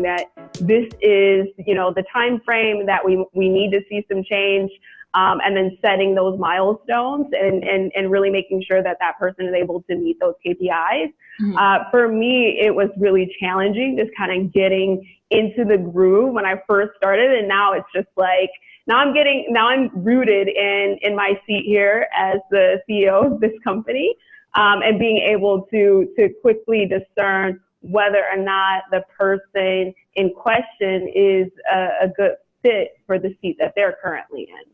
saying that this is, the time frame that we need to see some change, and then setting those milestones and really making sure that person is able to meet those KPIs. For me, it was really challenging just kind of getting into the groove when I first started. And now it's just like, now I'm rooted in my seat here as the CEO of this company, and being able to quickly discern whether or not the person in question is a good fit for the seat that they're currently in.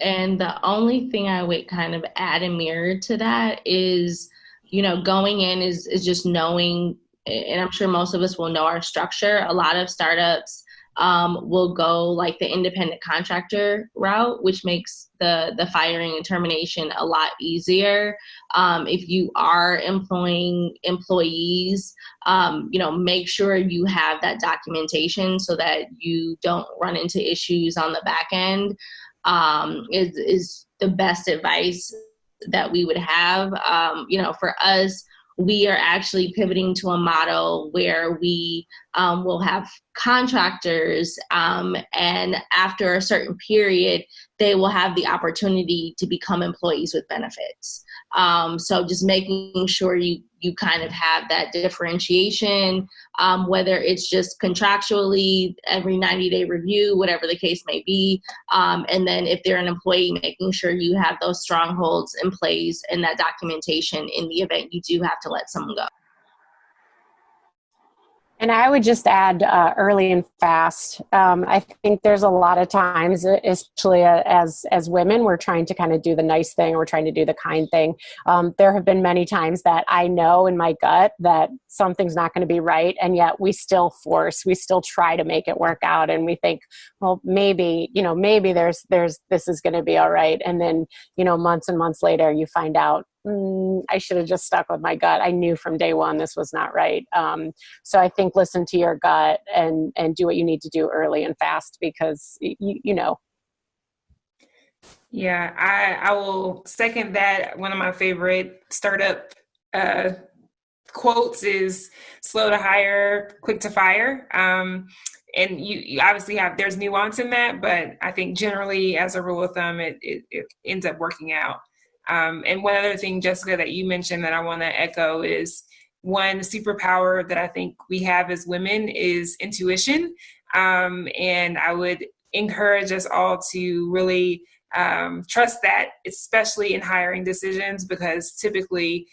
And the only thing I would kind of add a mirror to that is, going in is just knowing, and I'm sure most of us will know our structure. A lot of startups will go like the independent contractor route, which makes the firing and termination a lot easier. If you are employing employees, make sure you have that documentation so that you don't run into issues on the back end. Is the best advice that we would have. For us, we are actually pivoting to a model where we will have contractors, and after a certain period, they will have the opportunity to become employees with benefits. So just making sure you kind of have that differentiation, whether it's just contractually every 90-day review, whatever the case may be. And then if they're an employee, making sure you have those strongholds in place and that documentation in the event you do have to let someone go. And I would just add early and fast. I think there's a lot of times, especially as women, we're trying to kind of do the nice thing, or we're trying to do the kind thing. There have been many times that I know in my gut that something's not going to be right, and yet we still try to make it work out, and we think, well, maybe there's this is going to be all right, and then months and months later you find out, I should have just stuck with my gut. I knew from day one this was not right. So I think listen to your gut and do what you need to do early and fast, because you know. Yeah, I will second that. One of my favorite startup quotes is slow to hire, quick to fire. And you obviously there's nuance in that, but I think generally as a rule of thumb, it ends up working out. And one other thing, Jessica, that you mentioned that I want to echo is one superpower that I think we have as women is intuition. And I would encourage us all to really trust that, especially in hiring decisions, because typically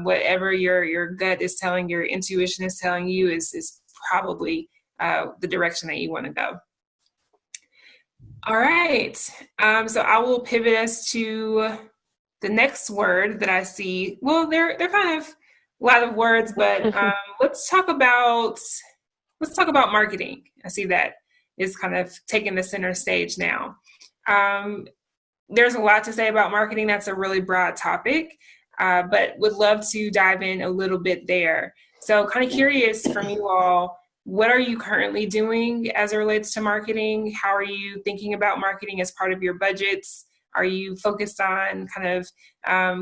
whatever your gut is telling, your intuition is telling you is probably the direction that you want to go. All right. So I will pivot us to the next word that I see. Well, they're kind of a lot of words, but let's talk about marketing. I see that is kind of taking the center stage now. There's a lot to say about marketing. That's a really broad topic, but would love to dive in a little bit there. So kind of curious from you all, what are you currently doing as it relates to marketing? How are you thinking about marketing as part of your budgets? Are you focused on kind of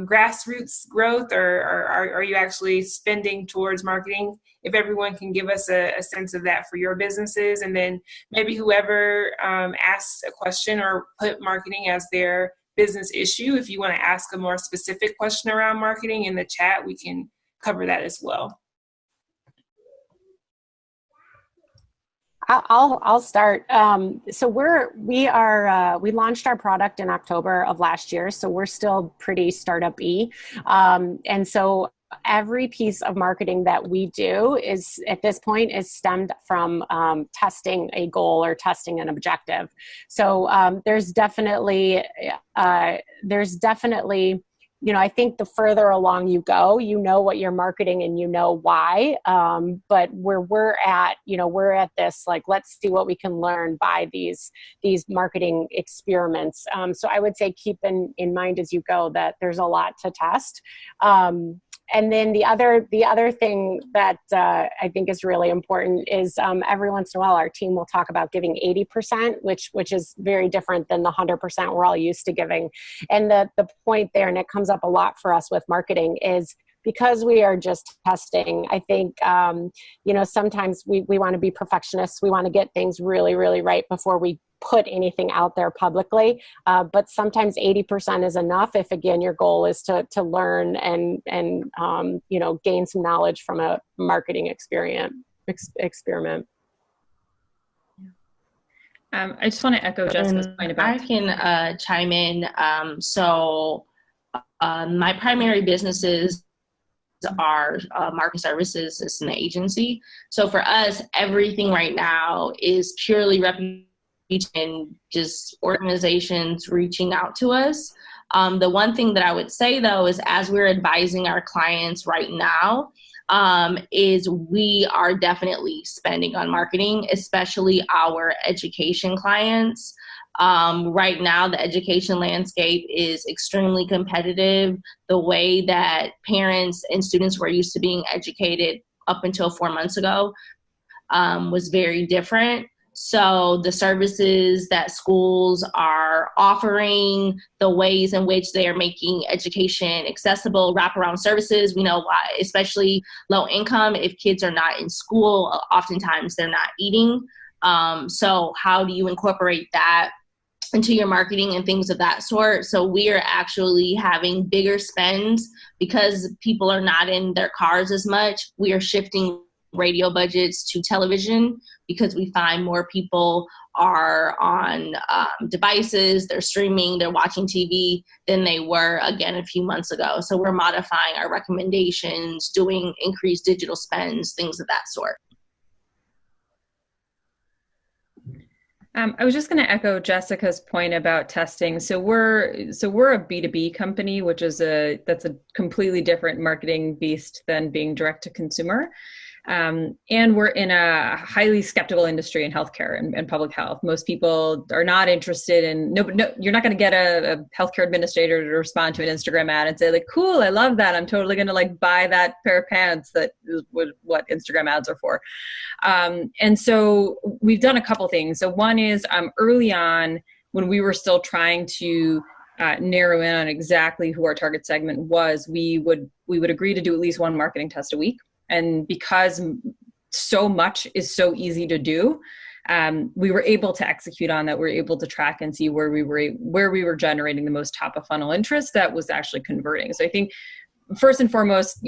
grassroots growth, or are you actually spending towards marketing? If everyone can give us a sense of that for your businesses, and then maybe whoever asks a question or put marketing as their business issue, if you want to ask a more specific question around marketing in the chat, we can cover that as well. I'll start. So we launched our product in October of last year, so we're still pretty startup-y. And so every piece of marketing that we do is at this point is stemmed from testing a goal or testing an objective. So there's definitely I think the further along you go, you know what you're marketing and you know why. But where we're at this, like, let's see what we can learn by these marketing experiments. So I would say keep in mind as you go that there's a lot to test. And then the other thing that I think is really important is every once in a while our team will talk about giving 80%, which is very different than the 100% we're all used to giving. And the point there, and it comes up a lot for us with marketing, is because we are just testing, I think, sometimes we want to be perfectionists. We want to get things really, really right before we put anything out there publicly. But sometimes 80% is enough if, again, your goal is to learn and gain some knowledge from a marketing experiment. I just want to echo Jessica's point about. I can chime in. My primary businesses are market services. It's an agency. So for us, everything right now is purely reputation and just organizations reaching out to us. The one thing that I would say, though, is as we're advising our clients right now, is we are definitely spending on marketing, especially our education clients. Right now, the education landscape is extremely competitive. The way that parents and students were used to being educated up until 4 months ago was very different. So the services that schools are offering, the ways in which they are making education accessible, wraparound services, we know why, especially low income, if kids are not in school, oftentimes they're not eating. So how do you incorporate that into your marketing and things of that sort? So we are actually having bigger spends because people are not in their cars as much. We are shifting radio budgets to television because we find more people are on devices, they're streaming, they're watching TV than they were, again, a few months ago. So we're modifying our recommendations, doing increased digital spends, things of that sort. I was just going to echo Jessica's point about testing. So we're a B2B company, that's a completely different marketing beast than being direct to consumer. And we're in a highly skeptical industry in healthcare and public health. Most people are not interested in, you're not going to get a healthcare administrator to respond to an Instagram ad and say like, cool, I love that. I'm totally going to like buy that pair of pants. That is what Instagram ads are for. And so we've done a couple things. So one is early on when we were still trying to narrow in on exactly who our target segment was, we would agree to do at least one marketing test a week. And because so much is so easy to do, we were able to execute on that. We were able to track and see where we were generating the most top of funnel interest that was actually converting. So I think first and foremost,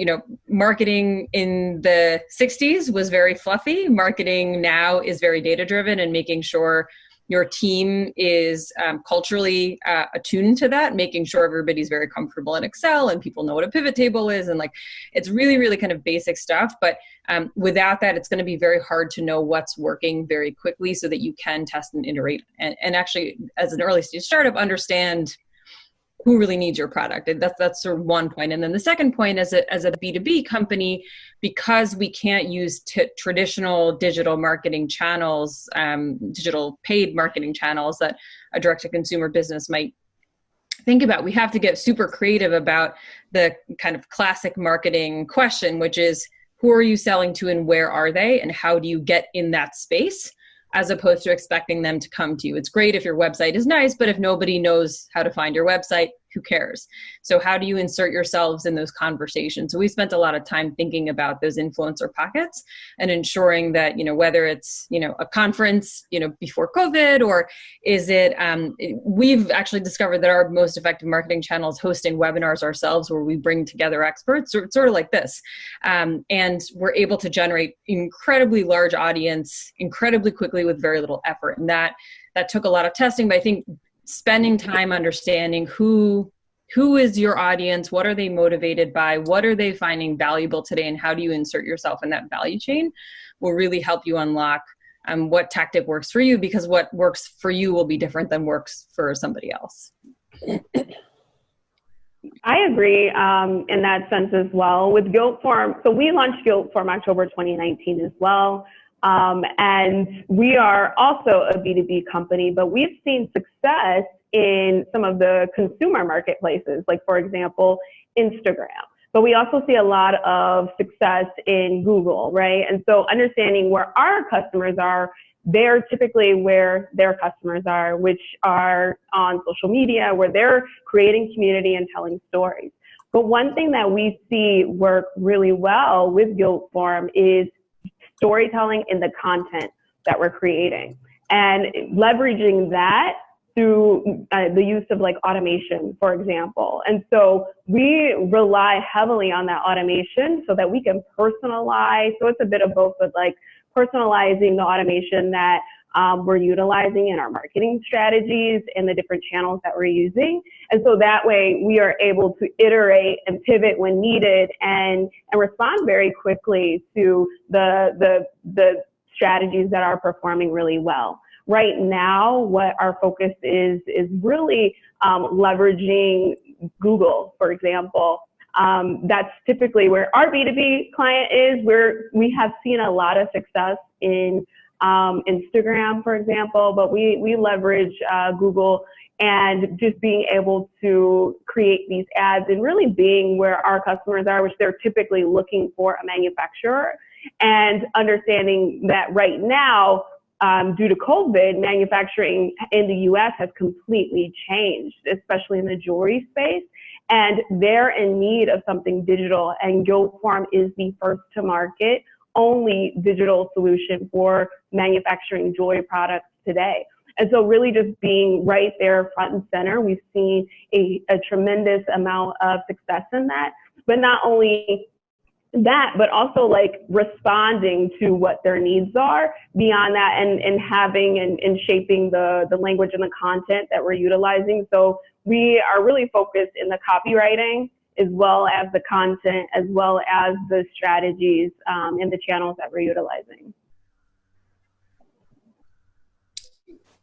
marketing in the 60s was very fluffy. Marketing now is very data driven and making sure your team is culturally attuned to that, making sure everybody's very comfortable in Excel and people know what a pivot table is. And like, it's really, really kind of basic stuff. But without that, it's going to be very hard to know what's working very quickly so that you can test and iterate. And actually, as an early stage startup, understand who really needs your product. And that's sort of one point. And then the second point, as a B2B company, because we can't use traditional digital marketing channels, digital paid marketing channels that a direct-to-consumer business might think about, we have to get super creative about the kind of classic marketing question, which is, who are you selling to and where are they? And how do you get in that space? As opposed to expecting them to come to you. It's great if your website is nice, but if nobody knows how to find your website, who cares? So how do you insert yourselves in those conversations? So we spent a lot of time thinking about those influencer pockets and ensuring that, whether it's, a conference, before COVID, or is it, we've actually discovered that our most effective marketing channel is hosting webinars ourselves where we bring together experts, sort of like this. And we're able to generate incredibly large audience incredibly quickly with very little effort. And that took a lot of testing, but I think spending time understanding who is your audience, what are they motivated by, what are they finding valuable today, and how do you insert yourself in that value chain will really help you unlock what tactic works for you, because what works for you will be different than works for somebody else. I agree in that sense as well. With Gildform, so we launched Gildform October 2019 as well. And we are also a B2B company, but we've seen success in some of the consumer marketplaces, like, for example, Instagram. But we also see a lot of success in Google, right? And so understanding where our customers are, they're typically where their customers are, which are on social media, where they're creating community and telling stories. But one thing that we see work really well with Gildform is storytelling in the content that we're creating and leveraging that through the use of like automation, for example. And so we rely heavily on that automation so that we can personalize. So it's a bit of both, but like personalizing the automation that we're utilizing in our marketing strategies and the different channels that we're using. And so that way we are able to iterate and pivot when needed and respond very quickly to the strategies that are performing really well. Right now, what our focus is really leveraging Google, for example. That's typically where our B2B client is, where we have seen a lot of success in Instagram, for example, but we leverage Google and just being able to create these ads and really being where our customers are, which they're typically looking for a manufacturer, and understanding that right now, due to COVID, manufacturing in the U.S. has completely changed, especially in the jewelry space, and they're in need of something digital, and Gildform is the first to market only digital solution for manufacturing jewelry products today. And so really just being right there front and center, we've seen a tremendous amount of success in that, but not only that, but also like responding to what their needs are beyond that, and having and shaping the language and the content that we're utilizing. So we are really focused in the copywriting as well as the content, as well as the strategies and the channels that we're utilizing.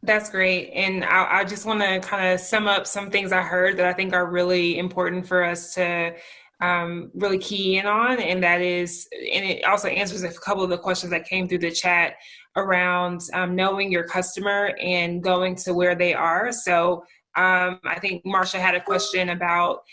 That's great. And I just want to kind of sum up some things I heard that I think are really important for us to really key in on. And that is, and it also answers a couple of the questions that came through the chat around knowing your customer and going to where they are. So I think Marsha had a question about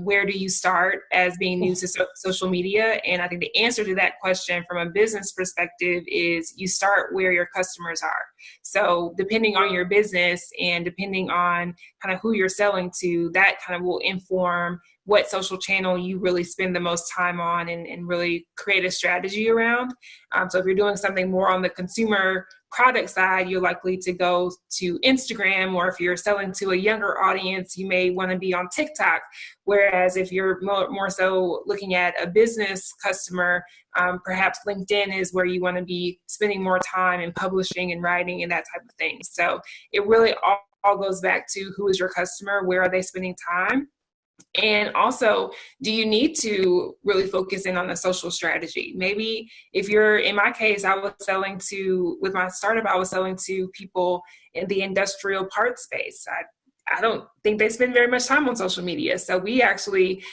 where do you start as being new to social media? And I think the answer to that question from a business perspective is you start where your customers are. So depending on your business and depending on kind of who you're selling to, that kind of will inform what social channel you really spend the most time on and really create a strategy around. So if you're doing something more on the consumer product side, you're likely to go to Instagram, or if you're selling to a younger audience, you may want to be on TikTok. Whereas if you're more so looking at a business customer, perhaps LinkedIn is where you want to be spending more time in publishing and writing and that type of thing. So it really all goes back to who is your customer, where are they spending time? And also, do you need to really focus in on a social strategy? Maybe if you're, in my case, with my startup, I was selling to people in the industrial parts space. I don't think they spend very much time on social media. So we actually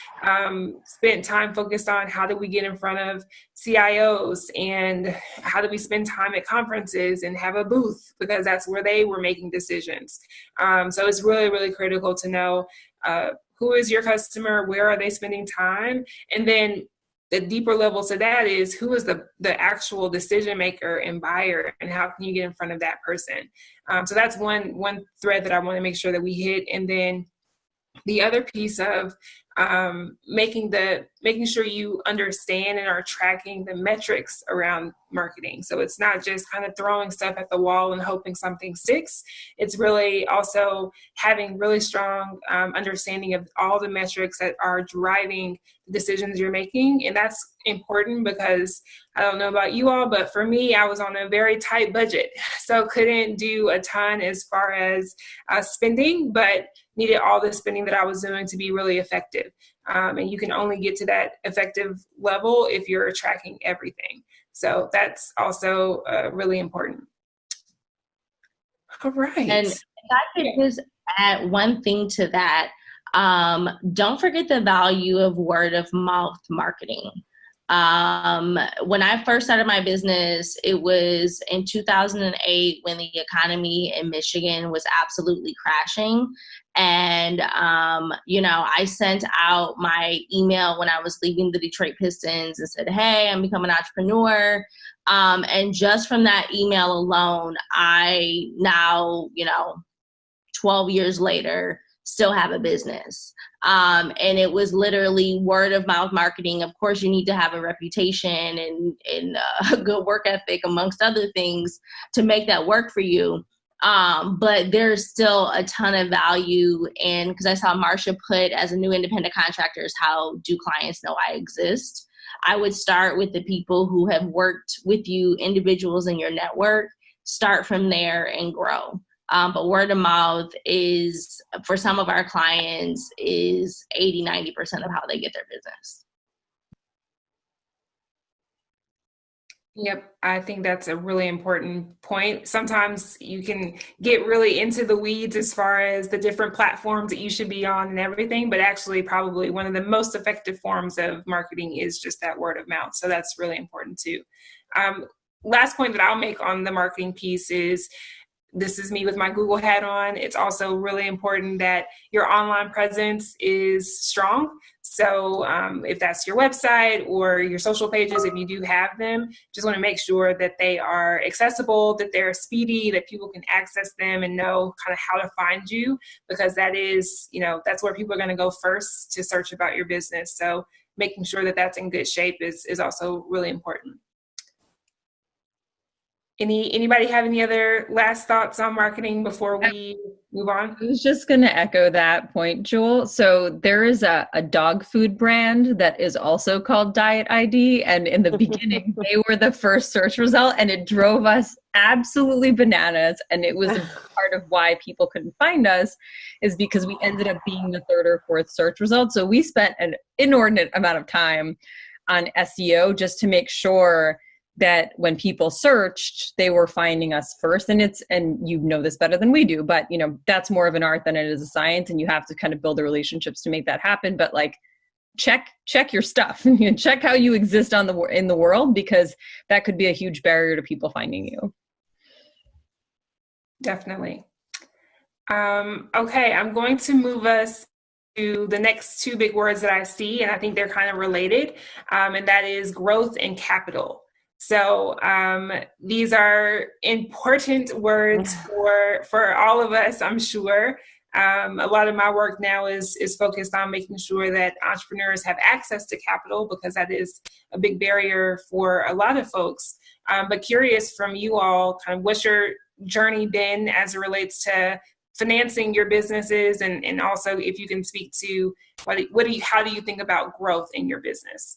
spent time focused on how do we get in front of CIOs and how do we spend time at conferences and have a booth, because that's where they were making decisions. So it's really, really critical to know who is your customer, where are they spending time? And then the deeper level to that is who is the actual decision maker and buyer, and how can you get in front of that person? So that's one thread that I want to make sure that we hit. And then the other piece of making sure you understand and are tracking the metrics around marketing. So it's not just kind of throwing stuff at the wall and hoping something sticks. It's really also having really strong understanding of all the metrics that are driving the decisions you're making. And that's important because I don't know about you all, but for me, I was on a very tight budget. So couldn't do a ton as far as spending, but needed all the spending that I was doing to be really effective. And you can only get to that effective level if you're tracking everything. So that's also really important. All right. And if I could just add one thing to that, don't forget the value of word of mouth marketing. When I first started my business, it was in 2008 when the economy in Michigan was absolutely crashing. And, I sent out my email when I was leaving the Detroit Pistons and said, hey, I'm becoming an entrepreneur. And just from that email alone, I now, 12 years later, still have a business. And it was literally word of mouth marketing. Of course, you need to have a reputation and a good work ethic, amongst other things, to make that work for you. But there's still a ton of value in, because I saw Marsha put, as a new independent contractor, how do clients know I exist? I would start with the people who have worked with you, individuals in your network, start from there and grow. But word of mouth is, for some of our clients, is 80-90% of how they get their business. Yep, I think that's a really important point. Sometimes you can get really into the weeds as far as the different platforms that you should be on and everything, but actually probably one of the most effective forms of marketing is just that word of mouth. So that's really important too. Last point that I'll make on the marketing piece is, this is me with my Google hat on. It's also really important that your online presence is strong. So if that's your website or your social pages, if you do have them, just want to make sure that they are accessible, that they're speedy, that people can access them and know kind of how to find you, because that is, that's where people are going to go first to search about your business. So making sure that that's in good shape is also really important. Anybody have any other last thoughts on marketing before we move on? I was just going to echo that point, Jewel. So there is a dog food brand that is also called DietID. And in the beginning, they were the first search result, and it drove us absolutely bananas. And it was a part of why people couldn't find us, is because we ended up being the third or fourth search result. So we spent an inordinate amount of time on SEO just to make sure that when people searched, they were finding us first. And you know this better than we do, but that's more of an art than it is a science, and you have to kind of build the relationships to make that happen. But like, check your stuff, check how you exist in the world, because that could be a huge barrier to people finding you. Definitely. Okay, I'm going to move us to the next two big words that I see, and I think they're kind of related, and that is growth and capital. So these are important words for all of us, I'm sure. A lot of my work now is focused on making sure that entrepreneurs have access to capital, because that is a big barrier for a lot of folks. But curious from you all, kind of what's your journey been as it relates to financing your businesses, and also if you can speak to how do you think about growth in your business?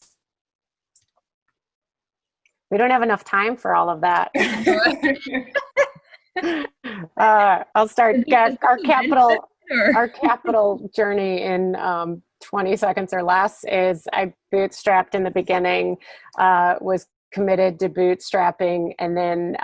We don't have enough time for all of that. I'll start. Our capital journey in 20 seconds or less is, I bootstrapped in the beginning, was committed to bootstrapping, and then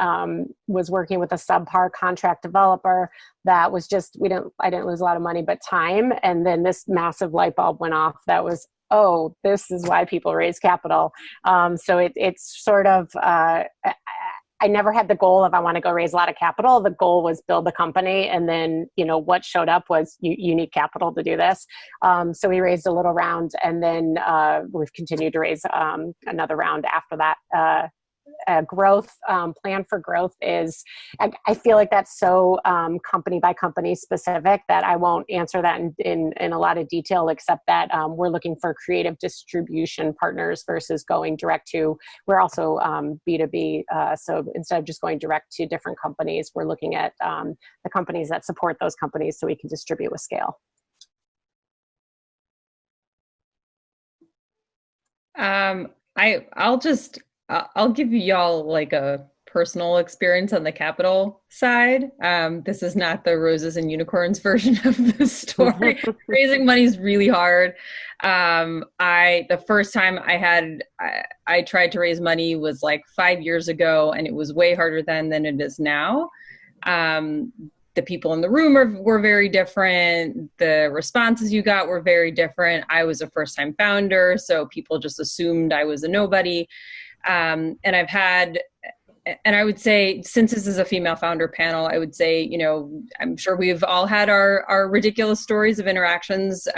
was working with a subpar contract developer that was just, I didn't lose a lot of money, but time. And then this massive light bulb went off that was, oh, this is why people raise capital. So it's sort of, I never had the goal of I want to go raise a lot of capital. The goal was build the company. And then, what showed up was you need capital to do this. So we raised a little round, and then we've continued to raise another round after that. Growth plan for growth is, I feel like that's so company by company specific that I won't answer that in a lot of detail, except that we're looking for creative distribution partners versus going direct to, we're also B2B. So instead of just going direct to different companies, we're looking at the companies that support those companies so we can distribute with scale. I'll give y'all like a personal experience on the capital side. This is not the roses and unicorns version of the story. Raising money is really hard. The first time I tried to raise money was like 5 years ago, and it was way harder then than it is now. The people in the room were very different. The responses you got were very different. I was a first-time founder, so people just assumed I was a nobody. And I would say, since this is a female founder panel, I would say, I'm sure we've all had our ridiculous stories of interactions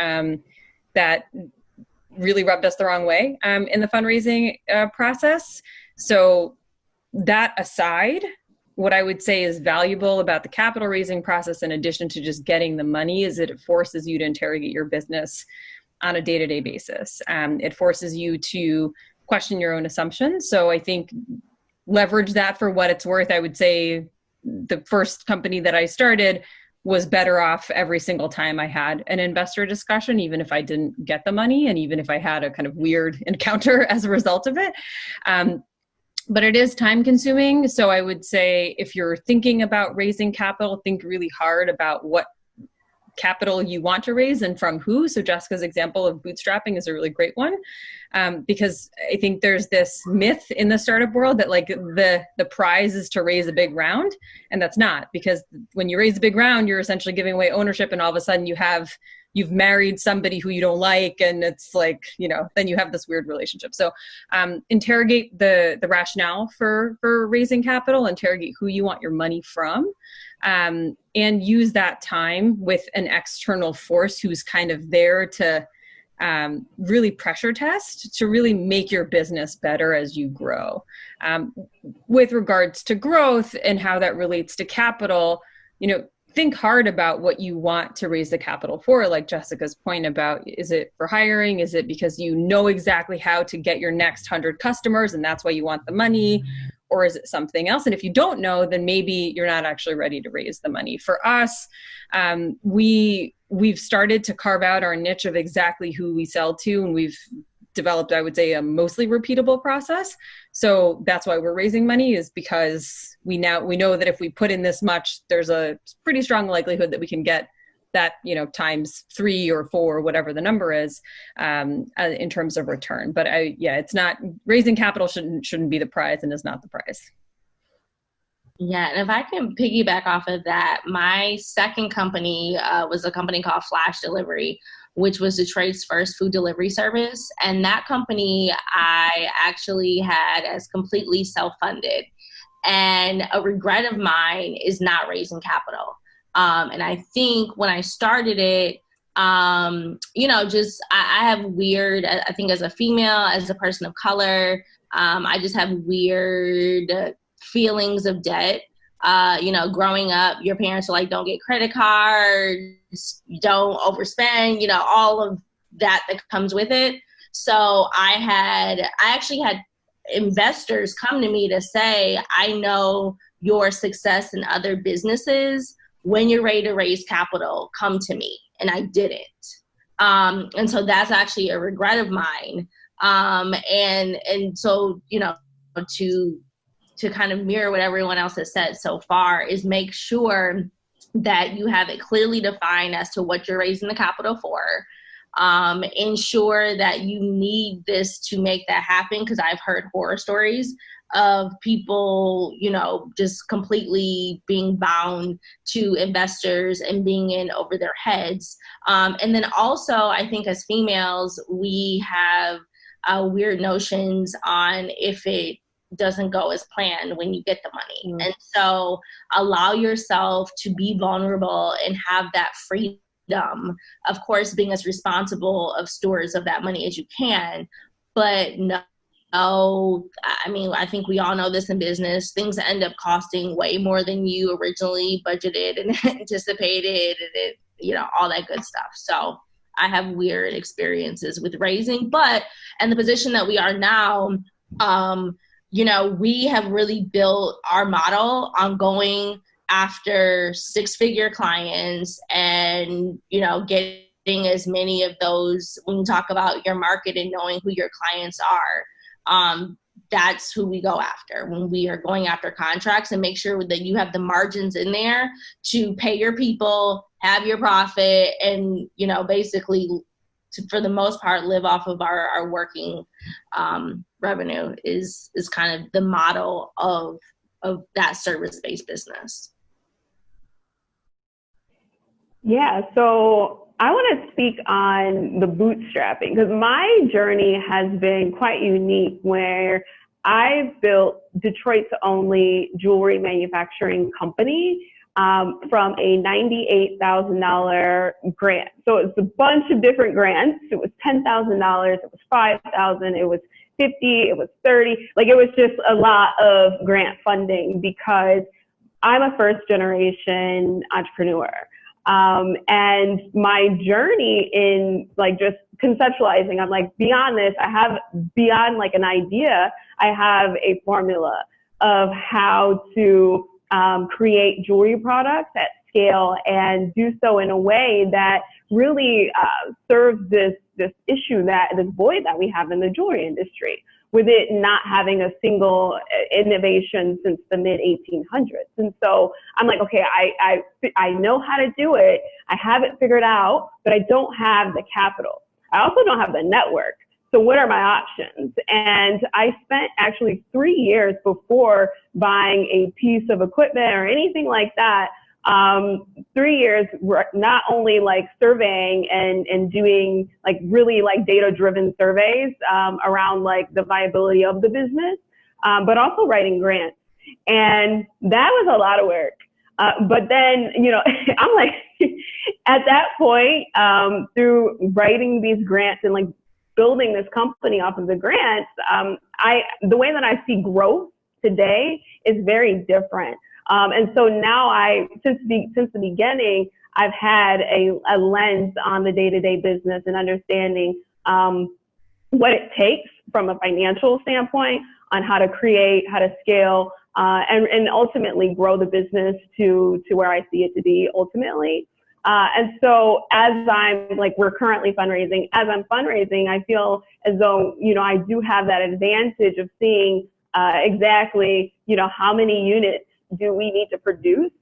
that really rubbed us the wrong way in the fundraising process. So that aside, what I would say is valuable about the capital raising process, in addition to just getting the money, is that it forces you to interrogate your business on a day-to-day basis. It forces you to question your own assumptions. So I think leverage that for what it's worth. I would say the first company that I started was better off every single time I had an investor discussion, even if I didn't get the money and even if I had a kind of weird encounter as a result of it. But it is time consuming. So I would say if you're thinking about raising capital, think really hard about what capital you want to raise and from who. So Jessica's example of bootstrapping is a really great one, because I think there's this myth in the startup world that like the prize is to raise a big round, and that's not, because when you raise a big round, you're essentially giving away ownership, and all of a sudden you've married somebody who you don't like, and it's like, then you have this weird relationship. So interrogate the rationale for raising capital, interrogate who you want your money from, and use that time with an external force who's kind of there to really pressure test, to really make your business better as you grow. With regards to growth and how that relates to capital, think hard about what you want to raise the capital for, like Jessica's point about, is it for hiring? Is it because you know exactly how to get your next 100 customers and that's why you want the money? Or is it something else? And if you don't know, then maybe you're not actually ready to raise the money. For us, we've started to carve out our niche of exactly who we sell to, and we've developed, I would say, a mostly repeatable process. So that's why we're raising money, is because we know that if we put in this much, there's a pretty strong likelihood that we can get that, times 3 or 4, whatever the number is, in terms of return. But it's not, raising capital shouldn't be the prize, and is not the prize. Yeah, and if I can piggyback off of that, my second company was a company called Flash Delivery, which was Detroit's first food delivery service. And that company I actually had as completely self-funded. And a regret of mine is not raising capital. And I think when I started it, I have weird, I think as a female, as a person of color, I just have weird feelings of debt. Growing up, your parents are like, don't get credit cards, don't overspend, all of that comes with it. So I actually had investors come to me to say, I know your success in other businesses. When you're ready to raise capital, come to me. And I didn't. And so that's actually a regret of mine. And so, to kind of mirror what everyone else has said so far, is make sure that you have it clearly defined as to what you're raising the capital for. Ensure that you need this to make that happen, because I've heard horror stories of people, just completely being bound to investors and being in over their heads. And then also, I think as females, we have weird notions on if it doesn't go as planned when you get the money. And so allow yourself to be vulnerable and have that freedom, of course, being as responsible of stewards of that money as you can. But no, I think we all know this in business. Things end up costing way more than you originally budgeted and anticipated, and all that good stuff. So I have weird experiences with raising, but in the position that we are now, we have really built our model on going after 6-figure clients and, getting as many of those. When you talk about your market and knowing who your clients are, that's who we go after when we are going after contracts, and make sure that you have the margins in there to pay your people, have your profit, and, basically for the most part, live off of our working revenue is kind of the model of that service-based business. Yeah, so I want to speak on the bootstrapping, because my journey has been quite unique, where I've built Detroit's only jewelry manufacturing company from a $98,000 grant. So it's a bunch of different grants. It was $10,000, it was $5,000, it was $50, it was $30. Like, it was just a lot of grant funding, because I'm a first generation entrepreneur. And my journey in like just conceptualizing, I'm like, beyond this, I have beyond like an idea, I have a formula of how to create jewelry products at scale and do so in a way that really serves this issue, this void that we have in the jewelry industry, with it not having a single innovation since the mid 1800s. And so I'm like, okay, I know how to do it. I have it figured out, but I don't have the capital. I also don't have the network. So what are my options? And I spent actually 3 years before buying a piece of equipment or anything like that. 3 years not only like surveying and doing like really like data driven surveys around like the viability of the business, but also writing grants. And that was a lot of work. But then, you know, I'm like, at that point, through writing these grants and like building this company off of the grants, the way that I see growth today is very different. And so now since the beginning, I've had a lens on the day-to-day business and understanding what it takes from a financial standpoint on how to create, how to scale, and ultimately grow the business to where I see it to be ultimately. And so as we're currently fundraising, as I'm fundraising, I feel as though, you know, I do have that advantage of seeing exactly, you know, how many units do we need to produce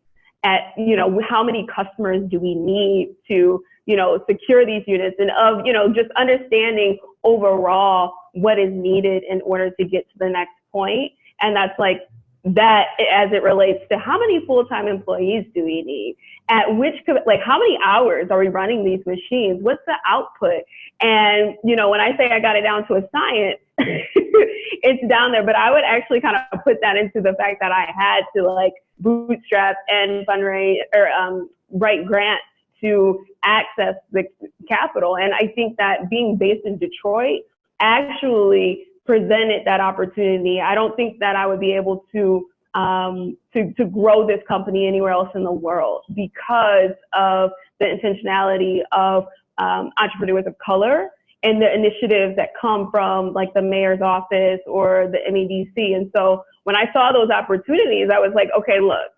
at, you know, how many customers do we need to, you know, secure these units, and of, you know, just understanding overall what is needed in order to get to the next point. And that's like that as it relates to how many full-time employees do we need? At which, like, how many hours are we running these machines? What's the output? And, you know, when I say I got it down to a science, it's down there, but I would actually kind of put that into the fact that I had to like bootstrap and fundraise or write grants to access the capital. And I think that being based in Detroit actually presented that opportunity. I don't think that I would be able to grow this company anywhere else in the world because of the intentionality of entrepreneurs of color and the initiatives that come from like the mayor's office or the MEDC. And so when I saw those opportunities, I was like, okay, look,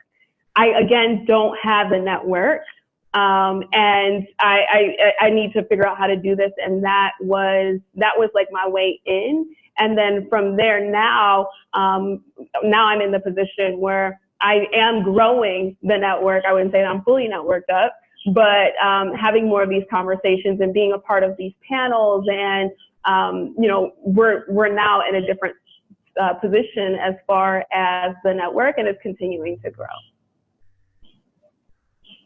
I again don't have the network, and I need to figure out how to do this. And that was like my way in. And then from there, now I'm in the position where I am growing the network. I wouldn't say that I'm fully networked up, but having more of these conversations and being a part of these panels, and you know, we're now in a different position as far as the network, and it's continuing to grow.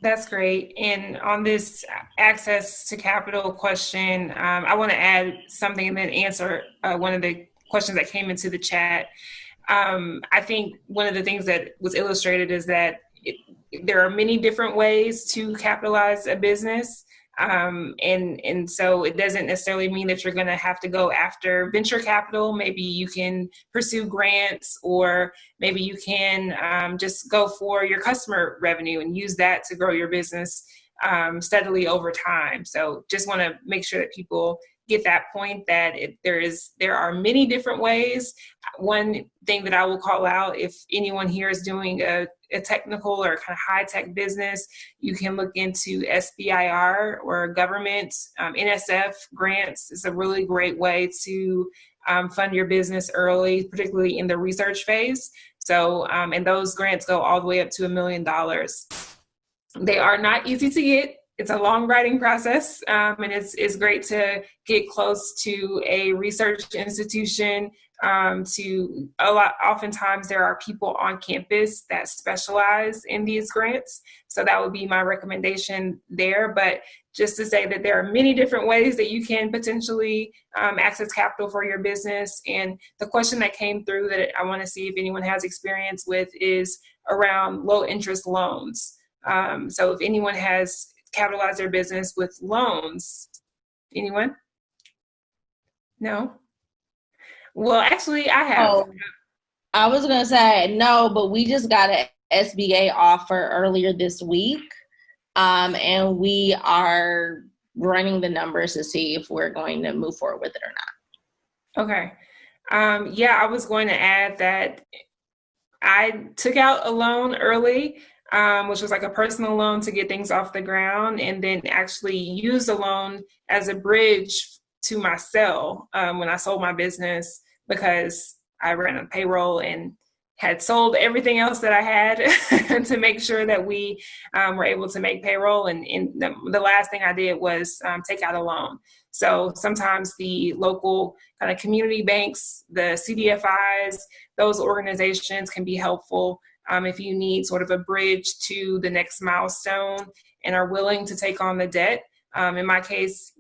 That's great. And on this access to capital question, I want to add something and then answer one of the questions that came into the chat. I think one of the things that was illustrated is that there are many different ways to capitalize a business. And so it doesn't necessarily mean that you're going to have to go after venture capital. Maybe you can pursue grants, or maybe you can just go for your customer revenue and use that to grow your business steadily over time. So just want to make sure that people get that point, that there are many different ways. One thing that I will call out, if anyone here is doing a technical or kind of high-tech business, you can look into SBIR or government NSF grants. Is a really great way to fund your business early, particularly in the research phase. So, and those grants go all the way up to $1 million. They are not easy to get. It's a long writing process, and it's great to get close to a research institution. Oftentimes there are people on campus that specialize in these grants, so that would be my recommendation there. But just to say that there are many different ways that you can potentially access capital for your business. And the question that came through that I want to see if anyone has experience with is around low interest loans. So if anyone has capitalized their business with loans, anyone? No? Well, actually, I have. Oh, I was going to say no, but we just got an SBA offer earlier this week. And we are running the numbers to see if we're going to move forward with it or not. Okay. Yeah, I was going to add that I took out a loan early, which was like a personal loan to get things off the ground, and then actually used a loan as a bridge to my sell when I sold my business, because I ran a payroll and had sold everything else that I had to make sure that we were able to make payroll. And the last thing I did was take out a loan. So sometimes the local kind of community banks, the CDFIs, those organizations can be helpful if you need sort of a bridge to the next milestone and are willing to take on the debt. In my case,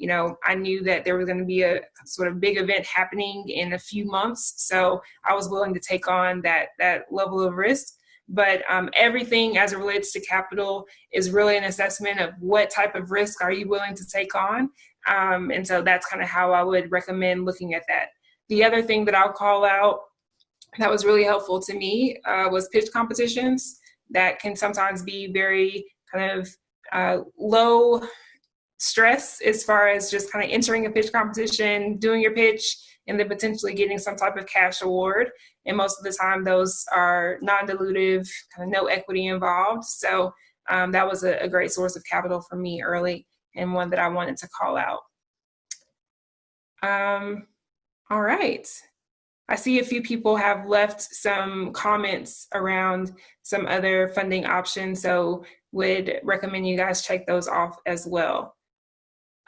I knew that there was going to be a sort of big event happening in a few months. So I was willing to take on that level of risk. But everything as it relates to capital is really an assessment of what type of risk are you willing to take on. And so that's kind of how I would recommend looking at that. The other thing that I'll call out that was really helpful to me was pitch competitions that can sometimes be very kind of low stress as far as just kind of entering a pitch competition, doing your pitch, and then potentially getting some type of cash award. And most of the time those are non-dilutive, kind of no equity involved. So that was a great source of capital for me early, and one that I wanted to call out. All right. I see a few people have left some comments around some other funding options, so would recommend you guys check those off as well.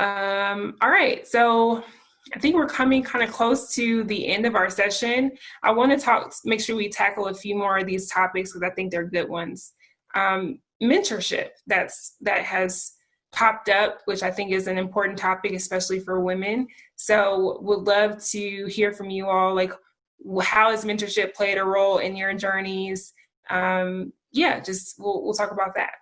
All right, so I think we're coming kind of close to the end of our session. I want to make sure we tackle a few more of these topics because I think they're good ones. Mentorship that has popped up, which I think is an important topic, especially for women. So would love to hear from you all, like, how has mentorship played a role in your journeys? Just we'll talk about that.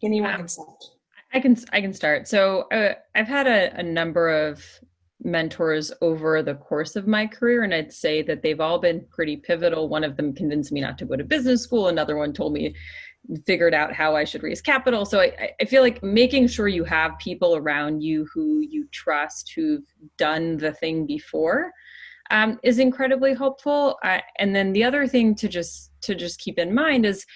Anyone can start. I can start. So I've had a number of mentors over the course of my career, and I'd say that they've all been pretty pivotal. One of them convinced me not to go to business school. Another one told me, figured out how I should raise capital. So I feel like making sure you have people around you who you trust, who've done the thing before, is incredibly helpful. And then the other thing to just keep in mind is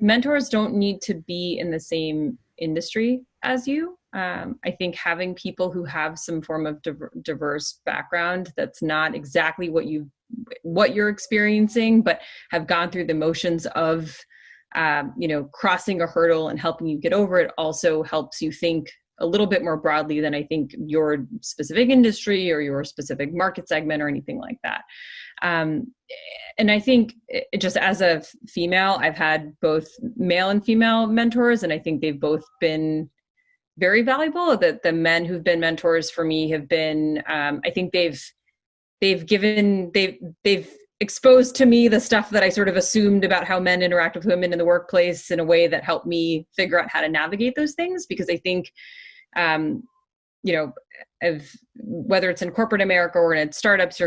mentors don't need to be in the same industry as you. I think having people who have some form of diverse background that's not exactly what you're experiencing, but have gone through the motions of crossing a hurdle and helping you get over it, also helps you think a little bit more broadly than I think your specific industry or your specific market segment or anything like that. And I think just as a female, I've had both male and female mentors, and I think they've both been very valuable. That the men who've been mentors for me have been, I think they've exposed to me the stuff that I sort of assumed about how men interact with women in the workplace in a way that helped me figure out how to navigate those things. Because I think, whether it's in corporate America or in startups,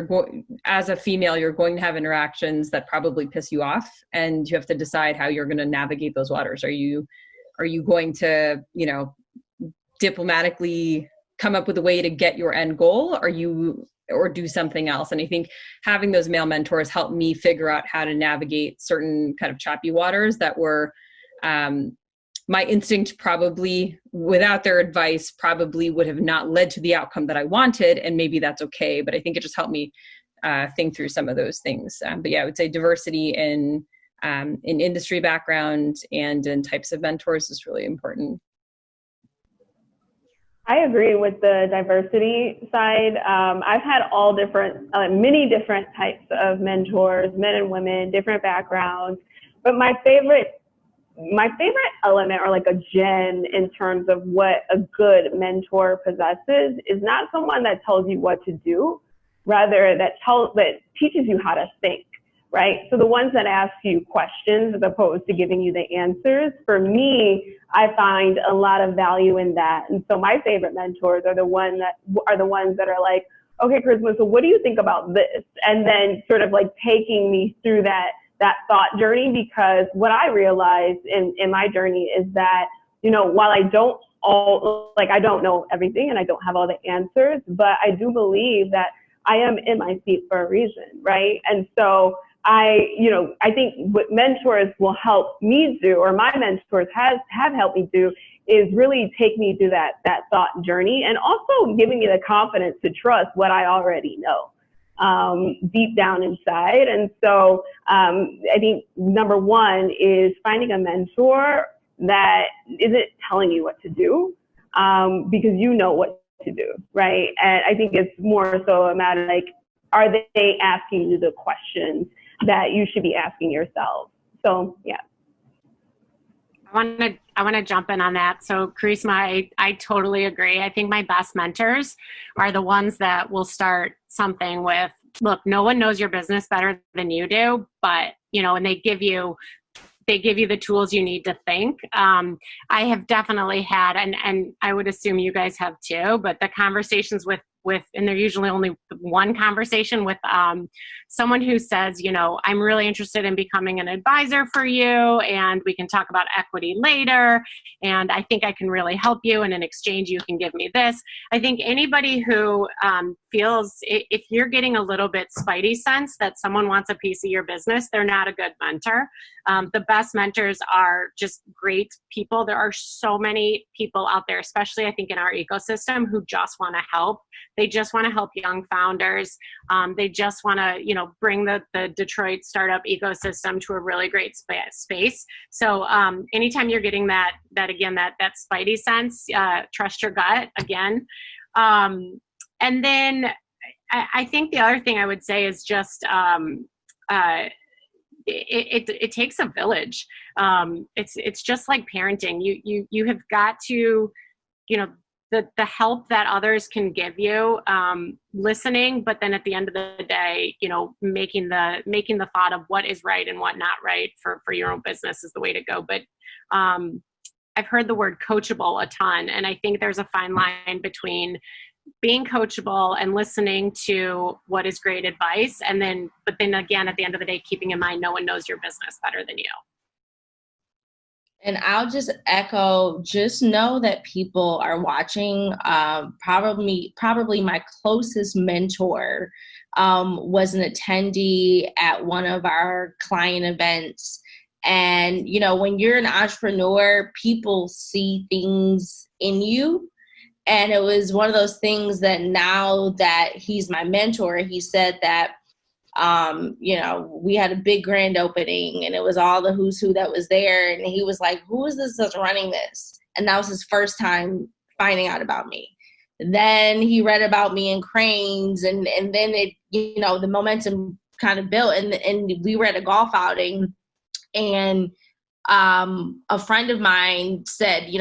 as a female, you're going to have interactions that probably piss you off, and you have to decide how you're going to navigate those waters. Are you going to, diplomatically come up with a way to get your end goal? Or do something else? And I think having those male mentors helped me figure out how to navigate certain kind of choppy waters that were, my instinct probably, without their advice, probably would have not led to the outcome that I wanted. And maybe that's okay. But I think it just helped me think through some of those things. But yeah, I would say diversity in industry background and in types of mentors is really important. I agree with the diversity side. I've had all different, many different types of mentors, men and women, different backgrounds. But my favorite element, or like a gem in terms of what a good mentor possesses, is not someone that tells you what to do, rather that teaches you how to think, right? So the ones that ask you questions as opposed to giving you the answers, for me, I find a lot of value in that. And so my favorite mentors are the ones that are like, okay, Karissma, so what do you think about this? And then sort of like taking me through that thought journey, because what I realized in my journey is that, while I don't know everything and I don't have all the answers, but I do believe that I am in my seat for a reason, right? And so I think what mentors will help me do, or my mentors have helped me do, is really take me through that thought journey, and also giving me the confidence to trust what I already know deep down inside. And so I think number one is finding a mentor that isn't telling you what to do, because you know what to do, right? And I think it's more so a matter like, are they asking you the questions that you should be asking yourself? So yeah. I want to jump in on that. So Karissma, I totally agree. I think my best mentors are the ones that will start something with, look, no one knows your business better than you do, but and they give you the tools you need to think. I have definitely had, and I would assume you guys have too, but the conversations with, and they're usually only one conversation with someone who says, I'm really interested in becoming an advisor for you, and we can talk about equity later, and I think I can really help you, and in exchange you can give me this. I think anybody who feels, if you're getting a little bit spidey sense that someone wants a piece of your business, they're not a good mentor. The best mentors are just great people. There are so many people out there, especially I think in our ecosystem, who just want to help. They just want to help young founders. They just want to, bring the Detroit startup ecosystem to a really great space. So anytime you're getting that spidey sense, trust your gut again. And then I think the other thing I would say is just it takes a village. It's just like parenting. You have got to, the help that others can give you, listening, but then at the end of the day, making the thought of what is right and what not right for your own business is the way to go. But I've heard the word coachable a ton, and I think there's a fine line between being coachable and listening to what is great advice, but then again, at the end of the day, keeping in mind no one knows your business better than you. And I'll just echo, just know that people are watching. Probably my closest mentor was an attendee at one of our client events. And, when you're an entrepreneur, people see things in you. And it was one of those things that now that he's my mentor, he said that, we had a big grand opening and it was all the who's who that was there. And he was like, who is this that's running this? And that was his first time finding out about me. Then he read about me in Cranes, and then it, the momentum kind of built, and we were at a golf outing, and a friend of mine said,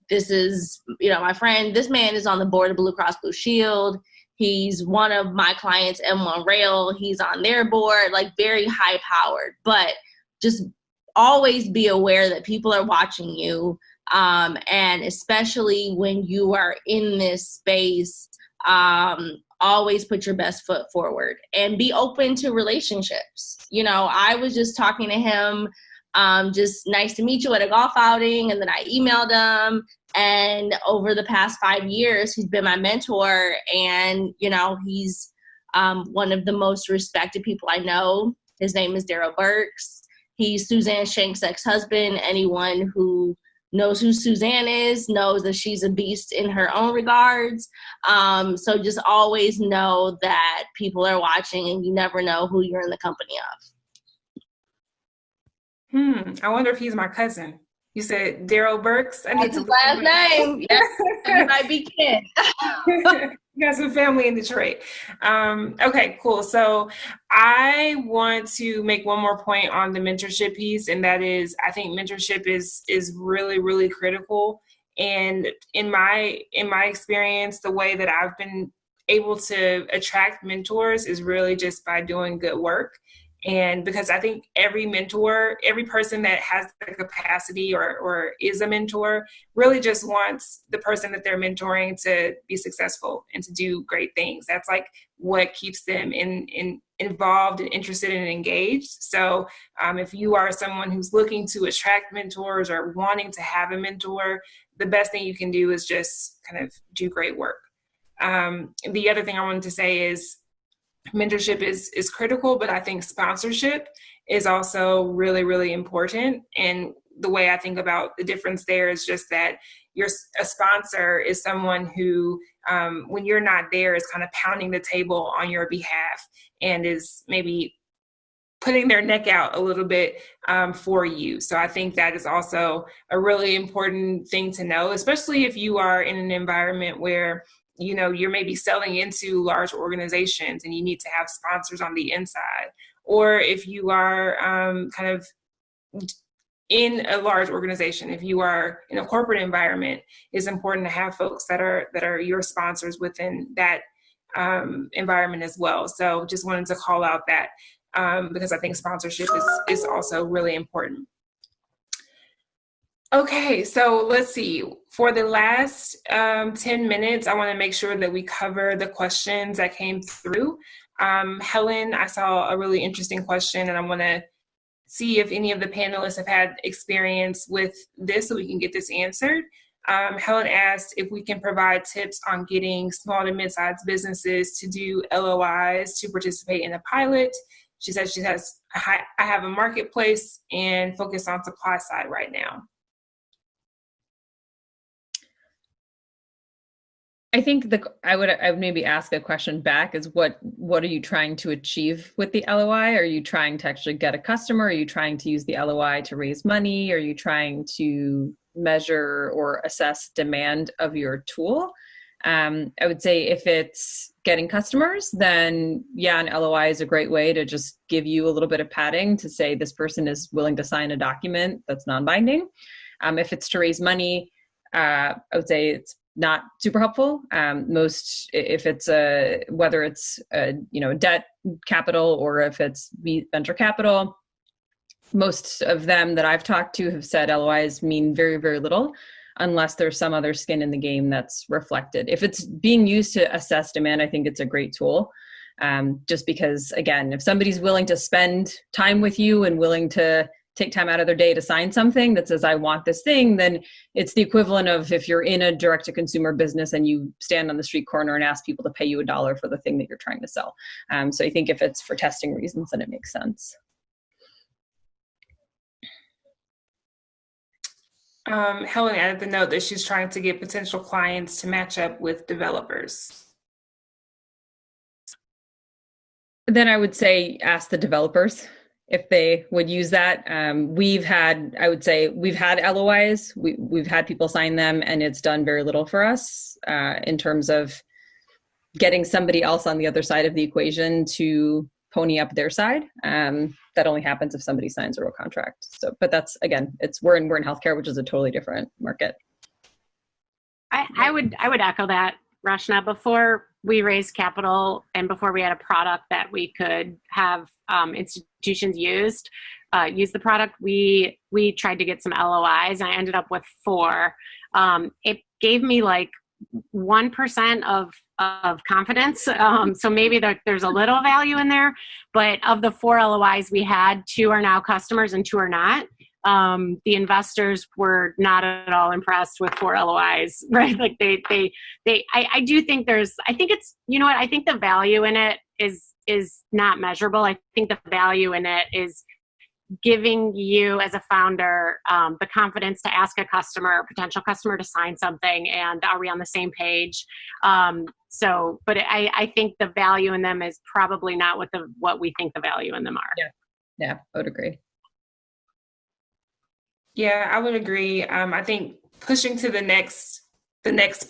this is, my friend, this man is on the board of Blue Cross Blue Shield. He's one of my clients, M1 Rail. He's on their board, like very high powered, but just always be aware that people are watching you. And especially when you are in this space, always put your best foot forward and be open to relationships. I was just talking to him, just nice to meet you at a golf outing. And then I emailed him. And over the past 5 years, he's been my mentor, and, he's one of the most respected people I know. His name is Burks. He's Suzanne Shank's ex-husband. Anyone who knows who Suzanne is knows that she's a beast in her own regards. So just always know that people are watching, and you never know who you're in the company of. I wonder if he's my cousin. You said Burks. That's his last name. Yes, you might be kin. You got some family in Detroit. Okay, cool. So I want to make one more point on the mentorship piece, and that is, I think mentorship is really, really critical. And in my experience, the way that I've been able to attract mentors is really just by doing good work. And because I think every mentor, every person that has the capacity or is a mentor really just wants the person that they're mentoring to be successful and to do great things. That's like what keeps them involved and interested and engaged. So if you are someone who's looking to attract mentors or wanting to have a mentor, the best thing you can do is just kind of do great work. The other thing I wanted to say is mentorship is critical, but I think sponsorship is also really, really important. And the way I think about the difference there is just that a sponsor is someone who, when you're not there, is kind of pounding the table on your behalf and is maybe putting their neck out a little bit for you. So I think that is also a really important thing to know, especially if you are in an environment where you're maybe selling into large organizations and you need to have sponsors on the inside. Or if you are kind of in a large organization, if you are in a corporate environment, it's important to have folks that are your sponsors within that environment as well. So just wanted to call out that because I think sponsorship is also really important. Okay, so let's see. For the last 10 minutes, I want to make sure that we cover the questions that came through. Helen, I saw a really interesting question, and I want to see if any of the panelists have had experience with this so we can get this answered. Helen asked if we can provide tips on getting small to mid-sized businesses to do LOIs to participate in a pilot. She says I have a marketplace and focus on supply side right now. I think I would maybe ask a question back is what are you trying to achieve with the LOI? Are you trying to actually get a customer? Are you trying to use the LOI to raise money? Are you trying to measure or assess demand of your tool? I would say if it's getting customers, then yeah, an LOI is a great way to just give you a little bit of padding to say this person is willing to sign a document that's non-binding. If it's to raise money, I would say it's not super helpful. If it's whether it's debt capital or if it's venture capital, most of them that I've talked to have said LOIs mean very, very little unless there's some other skin in the game that's reflected. If it's being used to assess demand, I think it's a great tool. Just because, again, if somebody's willing to spend time with you and willing to take time out of their day to sign something that says, I want this thing, then it's the equivalent of if you're in a direct-to-consumer business and you stand on the street corner and ask people to pay you $1 for the thing that you're trying to sell. So I think if it's for testing reasons, then it makes sense. Helen added the note that she's trying to get potential clients to match up with developers. Then I would say ask the developers if they would use that. We've had LOIs, we've had people sign them, and it's done very little for us in terms of getting somebody else on the other side of the equation to pony up their side. That only happens if somebody signs a real contract. So, but that's, again, we're in healthcare, which is a totally different market. I would echo that, Rachna. Before we raised capital and before we had a product that we could have institutions use the product, we tried to get some LOIs, and I ended up with 4. It gave me like 1% of confidence. So maybe there's a little value in there, but of the 4 LOIs we had, 2 are now customers and 2 are not. The investors were not at all impressed with 4 LOIs, right? Like I do think I think it's, I think the value in it is not measurable. I think the value in it is giving you as a founder the confidence to ask a potential customer to sign something, and are we on the same page? But I think the value in them is probably not what we think the value in them are. Yeah, I would agree. Yeah, I would agree. I think pushing to the next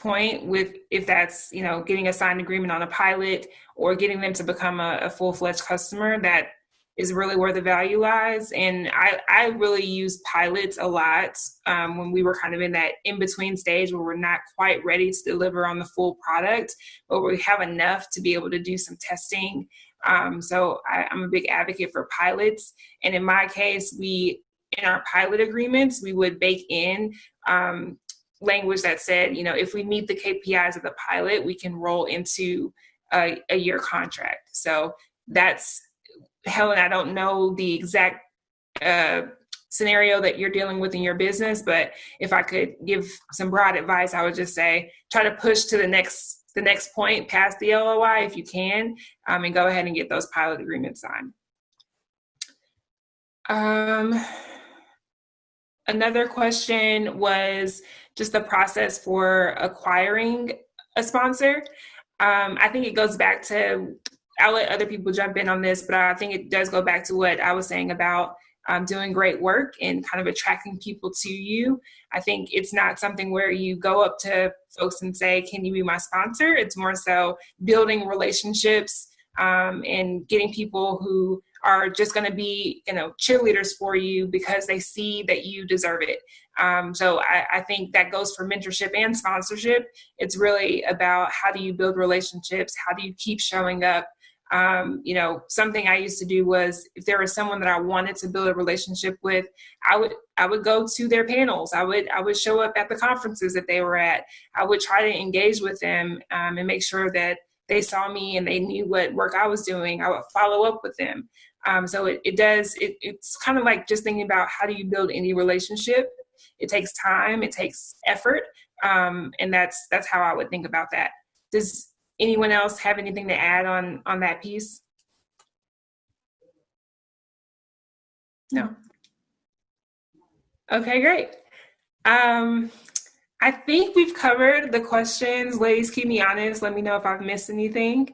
point with, if that's, getting a signed agreement on a pilot or getting them to become a full-fledged customer, that is really where the value lies. And I really use pilots a lot when we were kind of in that in-between stage where we're not quite ready to deliver on the full product, but we have enough to be able to do some testing. So I'm a big advocate for pilots. And in my case, in our pilot agreements, we would bake in language that said, if we meet the KPIs of the pilot, we can roll into a year contract. So that's, Helen, I don't know the exact scenario that you're dealing with in your business, but if I could give some broad advice, I would just say, try to push to the next point past the LOI if you can, and go ahead and get those pilot agreements signed. Another question was just the process for acquiring a sponsor. I think it goes back to, I'll let other people jump in on this, but I think it does go back to what I was saying about doing great work and kind of attracting people to you. I think it's not something where you go up to folks and say, can you be my sponsor? It's more so building relationships and getting people who are just going to be, cheerleaders for you because they see that you deserve it. So I think that goes for mentorship and sponsorship. It's really about how do you build relationships? How do you keep showing up? Something I used to do was if there was someone that I wanted to build a relationship with, I would go to their panels. I would show up at the conferences that they were at. I would try to engage with them and make sure that they saw me and they knew what work I was doing. I would follow up with them. So it's kind of like just thinking about how do you build any relationship. It takes time, it takes effort. And that's how I would think about that. Does anyone else have anything to add on that piece? No. Okay, great. I think we've covered the questions. Ladies, keep me honest. Let me know if I've missed anything.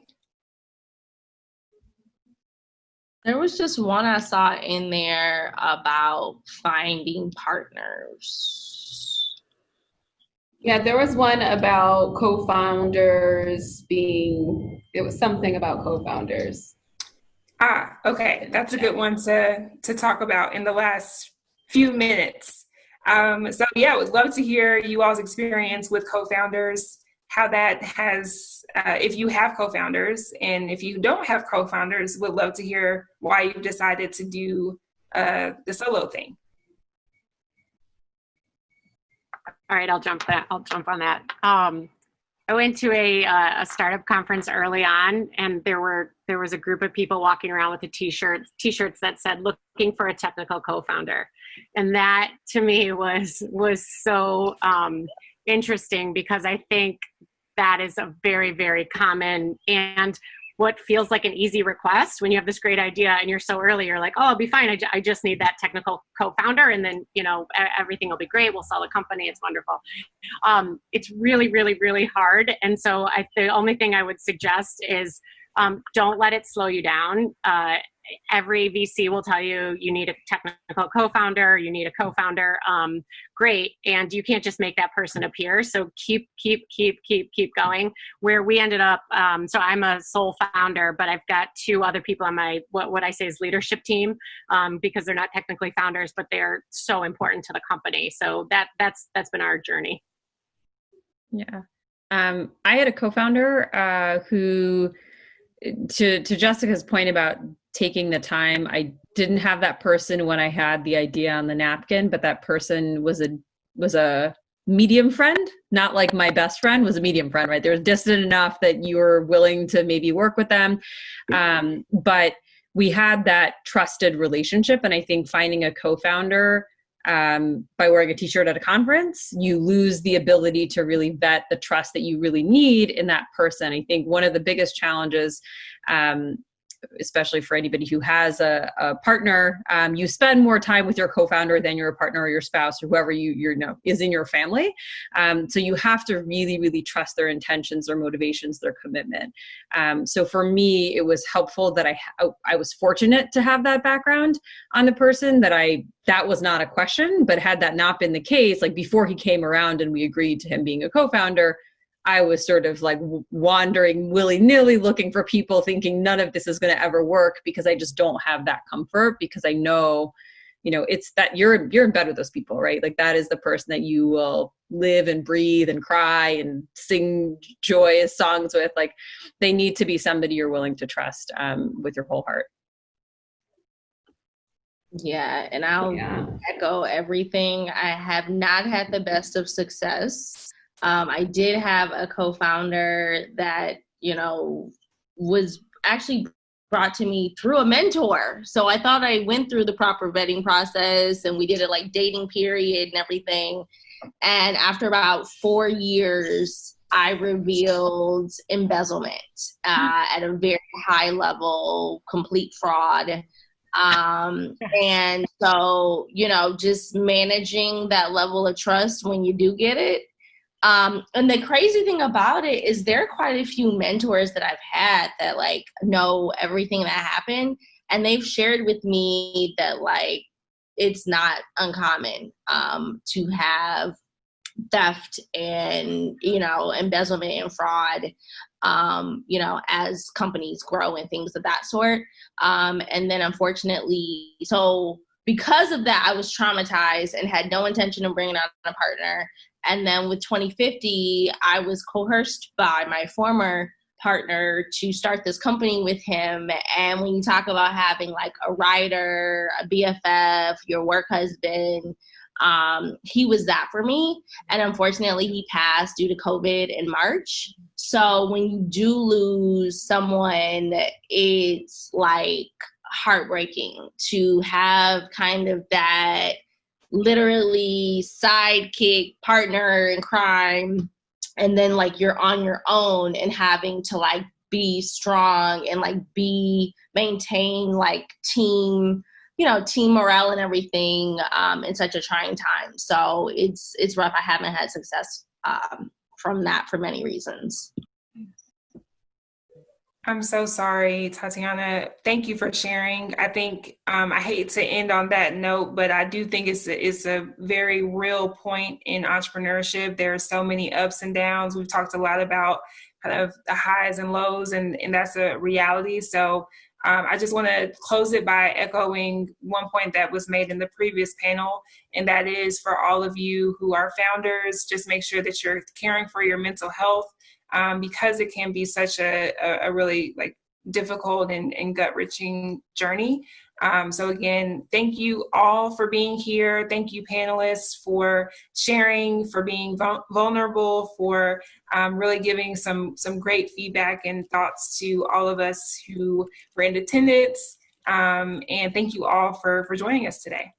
There was just one I saw in there about finding partners. Yeah, there was one about co-founders it was something about co-founders. Okay. That's a good one to talk about in the last few minutes. So yeah, I would love to hear you all's experience with co-founders, how that has, if you have co-founders, and if you don't have co-founders, would love to hear why you decided to do the solo thing. All right, I'll jump on that. I went to a startup conference early on, and there was a group of people walking around with the t-shirts that said "Looking for a technical co-founder," and that to me was so interesting because I think that is a very, very common and what feels like an easy request when you have this great idea and you're so early, you're like, oh, I'll be fine. I just need that technical co-founder and then, everything will be great. We'll sell the company. It's wonderful. It's really, really, really hard. And so the only thing I would suggest is don't let it slow you down. Every VC will tell you you need a technical co-founder, you need a co-founder. Great. And you can't just make that person appear. So keep going. Where we ended up, so I'm a sole founder, but I've got two other people on my, what I say is leadership team, because they're not technically founders, but they're so important to the company. So that's been our journey. Yeah. I had a co-founder who, to Jessica's point about taking the time, I didn't have that person when I had the idea on the napkin, but that person was a medium friend, not like my best friend, was a medium friend, right? They were distant enough that you were willing to maybe work with them. But we had that trusted relationship. And I think finding a co-founder by wearing a t-shirt at a conference, you lose the ability to really vet the trust that you really need in that person. I think one of the biggest challenges, especially for anybody who has a partner, you spend more time with your co-founder than your partner or your spouse or whoever you know is in your family. So you have to really, really trust their intentions, their motivations, their commitment. So for me, it was helpful that I was fortunate to have that background on the person, that was not a question. But had that not been the case, like before he came around and we agreed to him being a co-founder, I was sort of like wandering willy-nilly looking for people, thinking none of this is going to ever work, because I just don't have that comfort, because I know, it's that you're in bed with those people, right? Like that is the person that you will live and breathe and cry and sing joyous songs with. Like they need to be somebody you're willing to trust with your whole heart. Yeah, and I'll echo everything. I have not had the best of success. I did have a co-founder that, was actually brought to me through a mentor. So I thought I went through the proper vetting process, and we did a like dating period and everything. And after about 4 years, I revealed embezzlement at a very high level, complete fraud. And so, just managing that level of trust when you do get it. And the crazy thing about it is there are quite a few mentors that I've had that like know everything that happened, and they've shared with me that like it's not uncommon to have theft and embezzlement and fraud as companies grow and things of that sort. And then unfortunately, so because of that, I was traumatized and had no intention of bringing on a partner. And then with 2050, I was coerced by my former partner to start this company with him. And when you talk about having like a rider, a BFF, your work husband, he was that for me. And unfortunately, he passed due to COVID in March. So when you do lose someone, it's like heartbreaking to have kind of that literally sidekick partner in crime, and then like you're on your own and having to like be strong and like maintain like team morale and everything in such a trying time. So it's rough. I haven't had success from that for many reasons. I'm so sorry, Tatiana. Thank you for sharing. I think I hate to end on that note, but I do think it's a very real point in entrepreneurship. There are so many ups and downs. We've talked a lot about kind of the highs and lows, and that's a reality. So I just want to close it by echoing one point that was made in the previous panel, and that is for all of you who are founders, just make sure that you're caring for your mental health. Because it can be such a really like difficult and gut-wrenching journey. So again, thank you all for being here. Thank you, panelists, for sharing, for being vulnerable, for really giving some great feedback and thoughts to all of us who were in attendance. And thank you all for joining us today.